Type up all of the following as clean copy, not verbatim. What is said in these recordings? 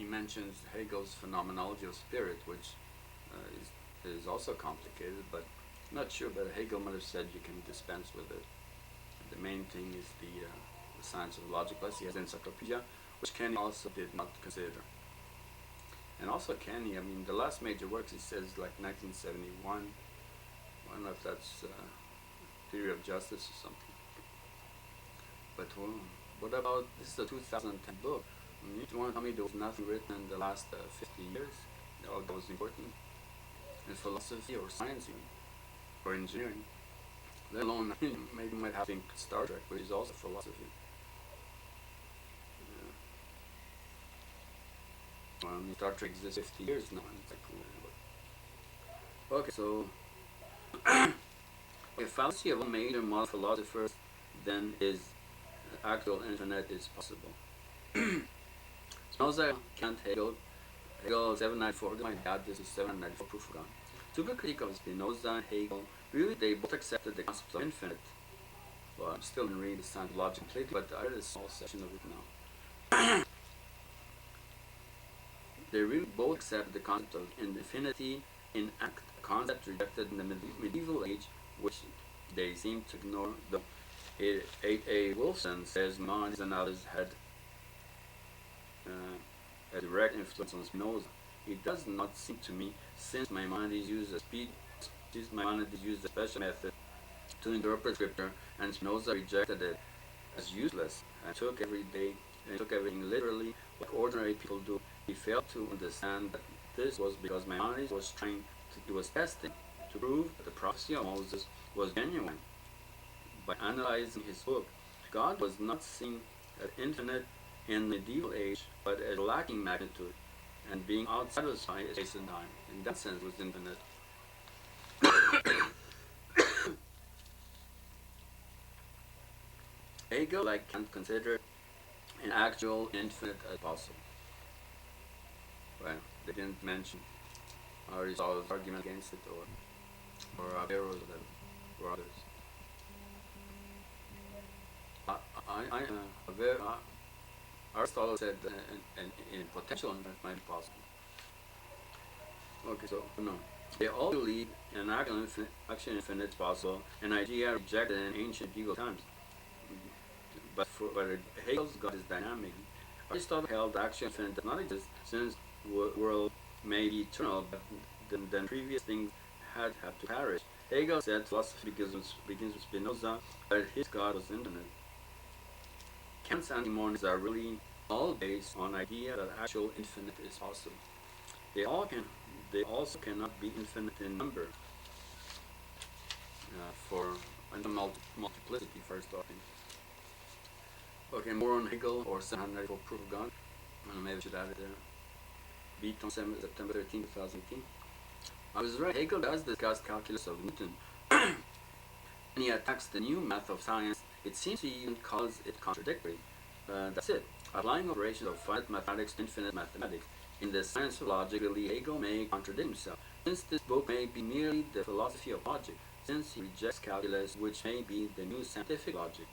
mentions Hegel's phenomenology of spirit, which is also complicated, but I'm not sure. But Hegel might have said you can dispense with it. The main thing is the science of logic. Plus, he has the encyclopedia, which Kenny also did not consider. And also Kenny, I mean, the last major works he says like 1971. I don't know if that's Theory of Justice or something. But what about, this is a 2010 book. You want to tell me there was nothing written in the last 50 years that was important in philosophy or science even, or engineering? Let alone, maybe you might have to think Star Trek, which is also philosophy. Well, I mean, Star Trek exists 50 years now. It's like, okay, so a fallacy of all major modern philosophers then is actual infinite is possible. Spinoza, Kant, Hegel 794, my dad, this is 794 proof of God. To be critique of Spinoza and Hegel, really they both accepted the concept of infinite. Well, I'm still in reading the science of logic completely, but I read a small section of it now. They really both accepted the concept of infinity in act, a concept rejected in the medieval age, which they seem to ignore. Though A. Wolfson says minds and others had a direct influence on Spinoza. It does not seem to me, since my mind is used a special method to interpret scripture, and Spinoza rejected it as useless and took everything literally, like ordinary people do. He failed to understand that this was because Maimonides was testing to prove that the prophecy of Moses was genuine. By analyzing his book, God was not seen as infinite in the medieval age, but as lacking magnitude and being outside of space and time. In that sense, was infinite. Hegel, like Kant, considered an actual infinite as possible. Well, they didn't mention Aristotle's argument against it, or Averroes or others. Aristotle said in potential infinite might be possible. Okay, so no. They all believe an actual infinite is possible, an idea rejected in ancient medieval times. But Hegel's God is dynamic. Aristotle held actual infinite does not exist, since world may be eternal, but then previous things have to perish. Hegel said philosophy begins with Spinoza, but his God was infinite. Kant's antimonies are really all based on the idea that actual infinite is possible. They also cannot be infinite in number. For multiplicity, first talking. Okay, more on Hegel or 794 proof of God. Maybe I should add it there. Beat on September 13, 2018. I was right. Hegel does discuss calculus of Newton. And he attacks the new math of science. It seems he even calls it contradictory. That's it. Applying operations of finite mathematics to infinite mathematics. In the science of logic, really, Hegel may contradict himself, since this book may be merely the philosophy of logic, since he rejects calculus, which may be the new scientific logic.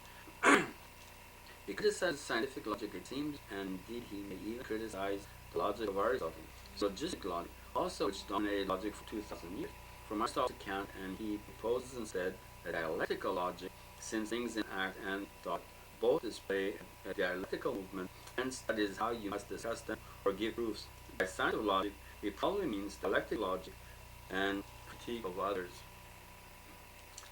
He criticizes scientific logic, it seems, and indeed he may even criticize the logic of Aristotle. Logistic logic, also which dominated logic for 2,000 years, from Aristotle to Kant, and he proposes instead a dialectical logic, since things in act and thought both display a dialectical movement, hence that is how you must discuss them or give proofs. By science of logic, it probably means dialectic logic and critique of others.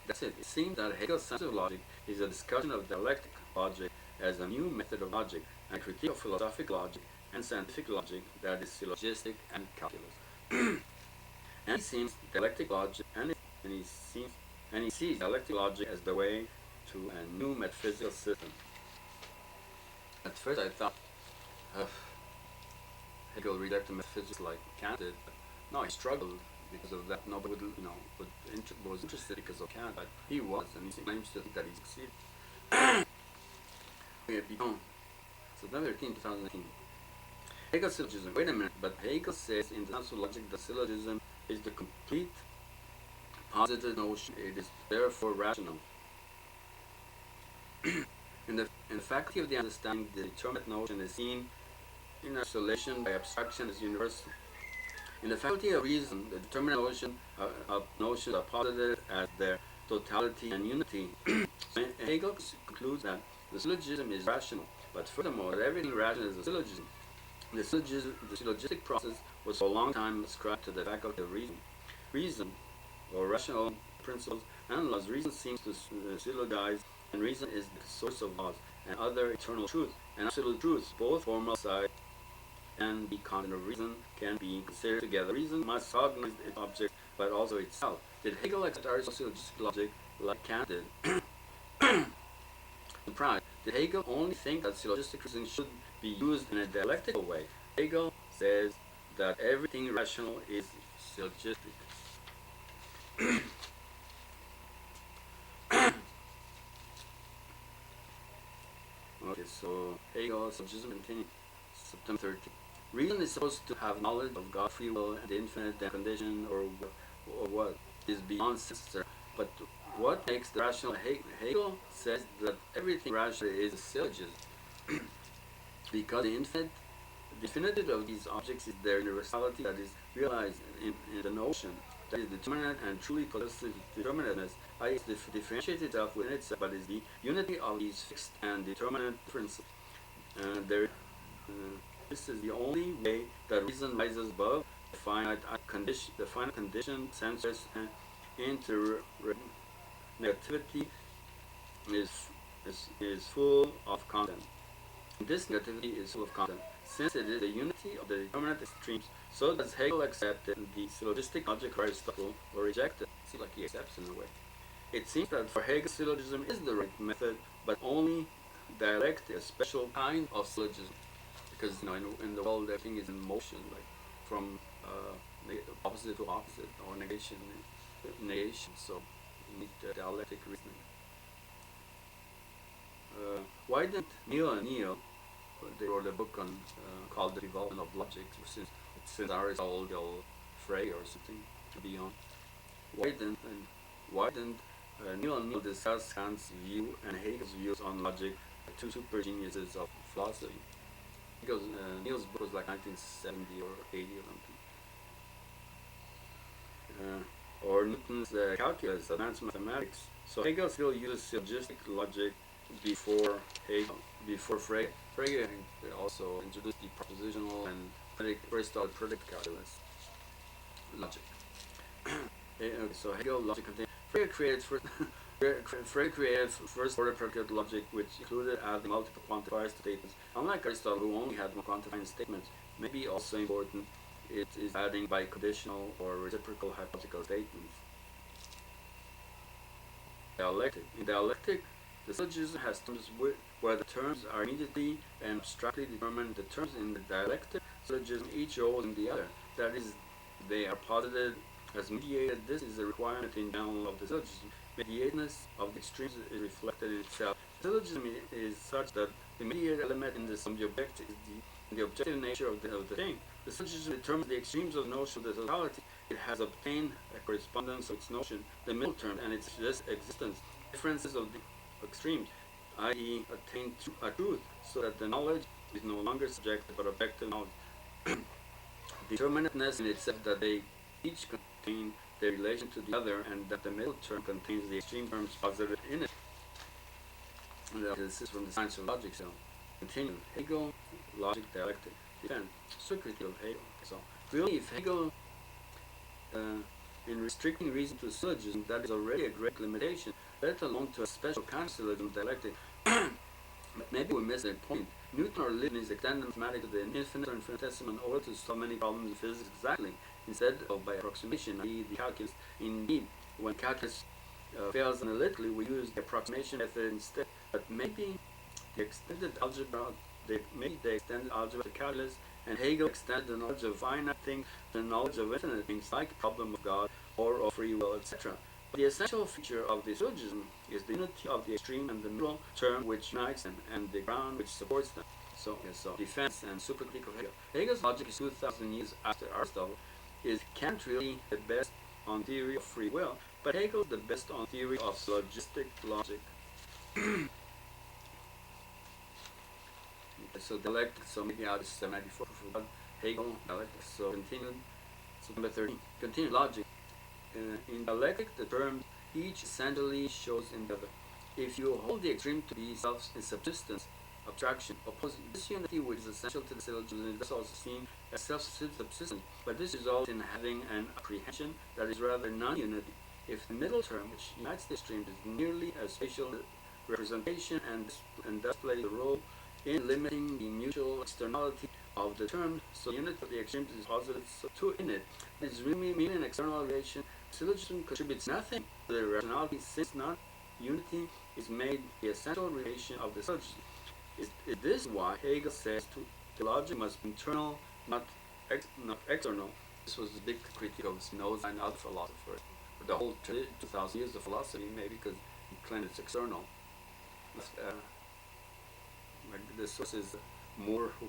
That's it. It seems that Hegel's science of logic is a discussion of dialectic logic as a new method of logic, and critique of philosophic logic and scientific logic, that is syllogistic and calculus. And he sees dialectic logic, and he sees dialectic logic as the way to a new metaphysical system. At first, I thought Hegel rejected metaphysics like Kant did, but no, he struggled because of that. Nobody was interested because of Kant, but he was, and he claims to think that he succeeded. September 13, 2018. Hegel's syllogism. Wait a minute, but Hegel says in the science of logic that syllogism is the complete positive notion. It is therefore rational. In the faculty of the understanding, the determinate notion is seen in isolation by abstraction is universal. In the faculty of reason, the determinate notions are posited as their totality and unity. Hegel concludes that the syllogism is rational, but furthermore, that everything rational is a syllogism. The syllogistic process was for a long time ascribed to the faculty of reason. Reason, or rational principles, and laws. Reason seems to syllogize, and reason is the source of laws and other eternal truths and absolute truths. Both formal side and the content of reason can be considered together. Reason must cognize its object, but also itself. Did Hegel accept Aristotle's syllogistic logic like Kant did? Surprise. Did Hegel only think that syllogistic reasoning should be used in a dialectical way? Hegel says that everything rational is syllogistic. Okay, so Hegel, syllogism continued. September 13th. Reason is supposed to have knowledge of God, free will, and the infinite and condition, or what is beyond sense. But what makes the rational? Hegel says that everything rational is a syllogism, because the definitive of these objects is their universality that is realized in the notion. That is determinate and truly possessive determinateness. It differentiates itself within itself, but is the unity of these fixed and determinate differences. This is the only way that reason rises above the finite condition, senses, and negativity is full of content. This negativity is full of content. Since it is the unity of the determinate extremes, so does Hegel accept the syllogistic logic of Aristotle or reject it. It seems like he accepts in a way. It seems that for Hegel, syllogism is the right method, but only dialectic, a special kind of syllogism. Because in the world, everything is in motion, like from opposite to opposite, or negation. So you need dialectic reasoning. Why didn't Neil and Neil? They wrote a book on called The Development of Logic, since Aristotle, Frege or something to be on. Why didn't Neil and Neil discuss Kant's view and Hegel's views on logic, the two super geniuses of philosophy? Because Neil's book was like 1970 or 80 or something. Or Newton's calculus, advanced mathematics. So Hegel still uses syllogistic logic before Frege. Frege also introduced the propositional and Aristotle predict calculus logic. So Hegel logic contains Frege created first order predicate logic, which included adding multiple quantifier statements. Unlike Aristotle, who only had one quantifying statement, maybe also important, it is adding by conditional or reciprocal hypothetical statements. Dialectic. In dialectic, the syllogism has terms where the terms are immediately and abstractly determined. The terms in the dialectic syllogism each role in the other. That is, they are posited as mediated. This is a requirement in general of the syllogism. Mediatedness of the extremes is reflected in itself. Syllogism is such that the mediated element in the subject is the objective nature of the thing. The syllogism determines the extremes of the notion of the totality. It has obtained a correspondence of its notion, the middle term, and its existence. Differences of the extremes, i.e., attain a truth, so that the knowledge is no longer subjective but objective knowledge. Determinateness in itself, that they each contain their relation to the other, and that the middle term contains the extreme terms posited in it. And this is from the Science of Logic. So, continue. Hegel, logic, dialectic. Defend. Secretary of Hegel. So, really, if Hegel, in restricting reason to syllogism, that is already a great limitation, let alone to a special kind of syllogism, dialectic. But maybe we miss the point. Newton or Leibniz extended mathematics to the infinite or infinitesimal in order to solve many problems in physics exactly, instead of by approximation, i.e. the calculus. Indeed, when calculus fails analytically, we use the approximation method instead. But maybe the extended algebra, the extended algebra to calculus, and Hegel extended the knowledge of finite things to the knowledge of infinite things, like the problem of God or of free will, etc. But the essential feature of the syllogism is the unity of the extreme and the middle term which unites them, and the ground which supports them. So defense and supercritique of Hegel. Hegel's logic is 2,000 years after Aristotle. Is Kant really the best on theory of free will? But Hegel's the best on theory of syllogistic logic. So dialectic, so maybe out of 794 proof of God, Hegel, dialectic, so continued, so number 13, continued logic. In dialectic, the terms each essentially shows in the other. If you hold the extreme to be self-subsistence, abstraction, opposing this unity which is essential to the syllogism is also seen as self-subsistent, but this results in having an apprehension that is rather non-unity. If the middle term, which unites the extremes, is merely a spatial representation and thus plays a role in limiting the mutual externality of the term, so the unit of the extremes is posited to in it. It is really merely an external relation. Syllogism contributes nothing to the rationality, since not unity is made the essential relation of the syllogism. Is this why Hegel says the logic must be internal, not external? This was a big critique of Spinoza and other philosophers. For the whole 2,000 years of philosophy, maybe because he claimed it's external. The source is Moore, who